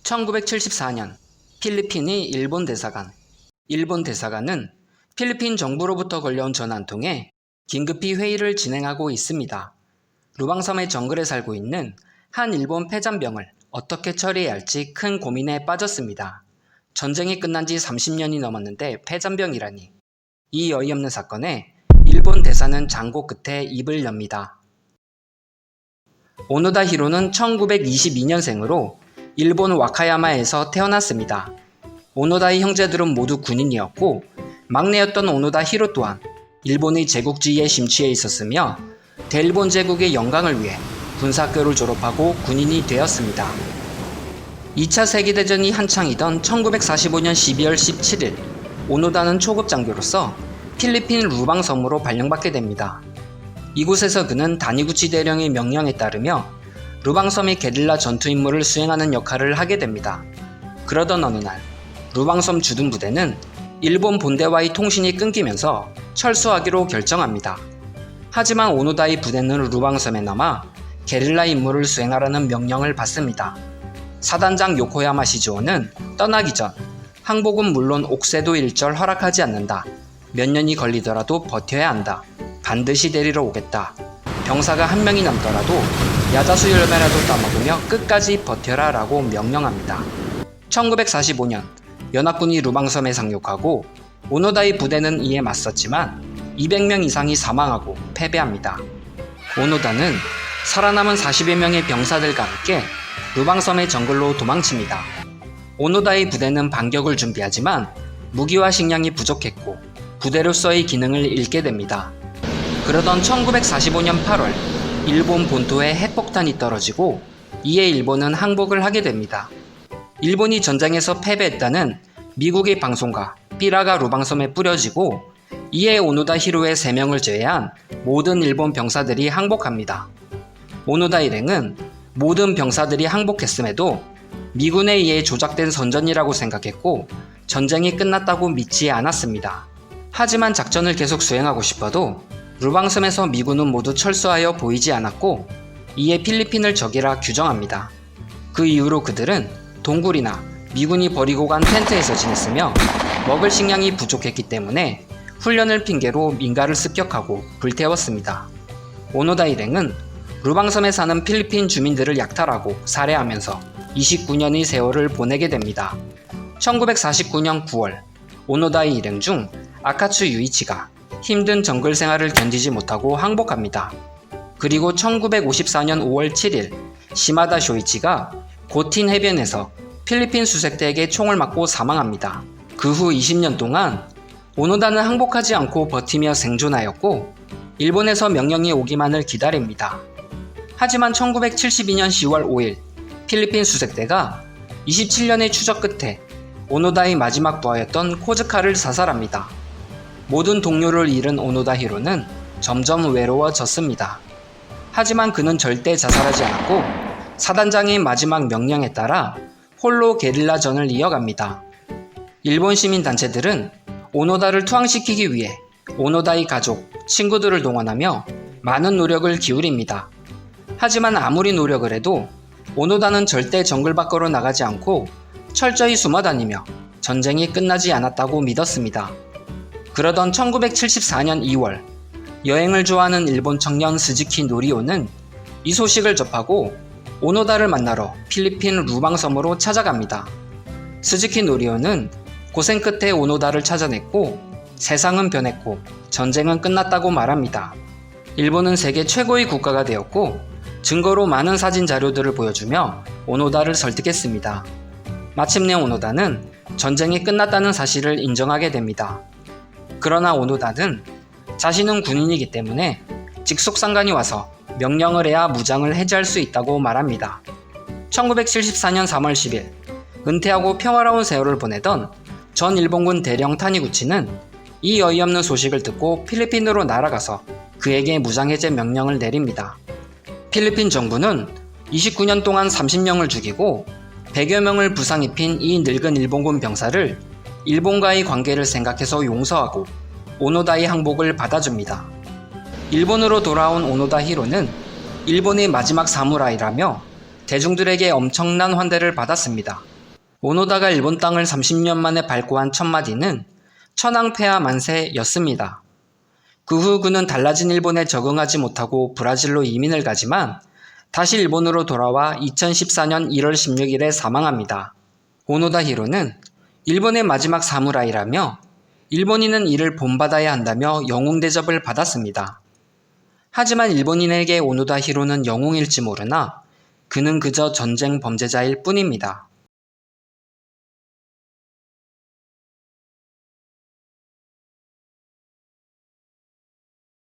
1974년 필리핀이 일본 대사관. 일본 대사관은 필리핀 정부로부터 걸려온 전화 한 통에 긴급히 회의를 진행하고 있습니다. 루방섬의 정글에 살고 있는 한 일본 패잔병을 어떻게 처리해야 할지 큰 고민에 빠졌습니다. 전쟁이 끝난 지 30년이 넘었는데 패잔병이라니. 이 어이없는 사건에 일본 대사는 장고 끝에 입을 엽니다. 오노다 히로는 1922년생으로 일본 와카야마에서 태어났습니다. 오노다의 형제들은 모두 군인이었고 막내였던 오노다 히로 또한 일본의 제국주의에 심취해 있었으며 대일본 제국의 영광을 위해 군사학교를 졸업하고 군인이 되었습니다. 2차 세계대전이 한창이던 1945년 12월 17일 오노다는 초급 장교로서 필리핀 루방섬으로 발령받게 됩니다. 이곳에서 그는 다니구치 대령의 명령에 따르며 루방섬의 게릴라 전투 임무를 수행하는 역할을 하게 됩니다. 그러던 어느 날 루방섬 주둔 부대는 일본 본대와의 통신이 끊기면서 철수하기로 결정합니다. 하지만 오노다의 부대는 루방섬에 남아 게릴라 임무를 수행하라는 명령을 받습니다. 사단장 요코야마 시즈오는 떠나기 전 항복은 물론 옥새도 일절 허락하지 않는다. 몇 년이 걸리더라도 버텨야 한다. 반드시 데리러 오겠다. 병사가 한 명이 남더라도 야자수 열매라도 따먹으며 끝까지 버텨라 라고 명령합니다. 1945년 연합군이 루방섬에 상륙하고 오노다의 부대는 이에 맞섰지만 200명 이상이 사망하고 패배합니다. 오노다는 살아남은 40여 명의 병사들과 함께 루방섬의 정글로 도망칩니다. 오노다의 부대는 반격을 준비하지만 무기와 식량이 부족했고 부대로서의 기능을 잃게 됩니다. 그러던 1945년 8월 일본 본토에 핵폭탄이 떨어지고 이에 일본은 항복을 하게 됩니다. 일본이 전쟁에서 패배했다는 미국의 방송과 삐라가 루방섬에 뿌려지고 이에 오노다 히로의 3명을 제외한 모든 일본 병사들이 항복합니다. 오노다 일행은 모든 병사들이 항복했음에도 미군에 의해 조작된 선전이라고 생각했고 전쟁이 끝났다고 믿지 않았습니다. 하지만 작전을 계속 수행하고 싶어도 루방섬에서 미군은 모두 철수하여 보이지 않았고 이에 필리핀을 적이라 규정합니다. 그 이후로 그들은 동굴이나 미군이 버리고 간 텐트에서 지냈으며 먹을 식량이 부족했기 때문에 훈련을 핑계로 민가를 습격하고 불태웠습니다. 오노다 일행은 루방섬에 사는 필리핀 주민들을 약탈하고 살해하면서 29년의 세월을 보내게 됩니다. 1949년 9월 오노다의 일행 중 아카츠 유이치가 힘든 정글 생활을 견디지 못하고 항복합니다. 그리고 1954년 5월 7일 시마다 쇼이치가 고틴 해변에서 필리핀 수색대에게 총을 맞고 사망합니다. 그 후 20년 동안 오노다는 항복하지 않고 버티며 생존하였고 일본에서 명령이 오기만을 기다립니다. 하지만 1972년 10월 5일 필리핀 수색대가 27년의 추적 끝에 오노다의 마지막 부하였던 코즈카를 사살합니다. 모든 동료를 잃은 오노다 히로는 점점 외로워졌습니다. 하지만 그는 절대 자살하지 않았고 사단장의 마지막 명령에 따라 홀로 게릴라전을 이어갑니다. 일본 시민단체들은 오노다를 투항시키기 위해 오노다의 가족, 친구들을 동원하며 많은 노력을 기울입니다. 하지만 아무리 노력을 해도 오노다는 절대 정글 밖으로 나가지 않고 철저히 숨어다니며 전쟁이 끝나지 않았다고 믿었습니다. 그러던 1974년 2월 여행을 좋아하는 일본 청년 스즈키 노리오는 이 소식을 접하고 오노다를 만나러 필리핀 루방섬으로 찾아갑니다. 스즈키 노리오는 고생 끝에 오노다를 찾아냈고 세상은 변했고 전쟁은 끝났다고 말합니다. 일본은 세계 최고의 국가가 되었고 증거로 많은 사진 자료들을 보여주며 오노다를 설득했습니다. 마침내 오노다는 전쟁이 끝났다는 사실을 인정하게 됩니다. 그러나 오노다는 자신은 군인이기 때문에 직속상관이 와서 명령을 해야 무장을 해제할 수 있다고 말합니다. 1974년 3월 10일 은퇴하고 평화로운 세월을 보내던 전 일본군 대령 타니구치는 이 어이없는 소식을 듣고 필리핀으로 날아가서 그에게 무장해제 명령을 내립니다. 필리핀 정부는 29년 동안 30명을 죽이고 100여 명을 부상 입힌 이 늙은 일본군 병사를 일본과의 관계를 생각해서 용서하고 오노다의 항복을 받아줍니다. 일본으로 돌아온 오노다 히로는 일본의 마지막 사무라이라며 대중들에게 엄청난 환대를 받았습니다. 오노다가 일본 땅을 30년 만에 밟고 한 첫 마디는 천황폐하 만세였습니다. 그 후 그는 달라진 일본에 적응하지 못하고 브라질로 이민을 가지만 다시 일본으로 돌아와 2014년 1월 16일에 사망합니다. 오노다 히로는 일본의 마지막 사무라이라며 일본인은 이를 본받아야 한다며 영웅 대접을 받았습니다. 하지만 일본인에게 오노다 히로는 영웅일지 모르나 그는 그저 전쟁 범죄자일 뿐입니다.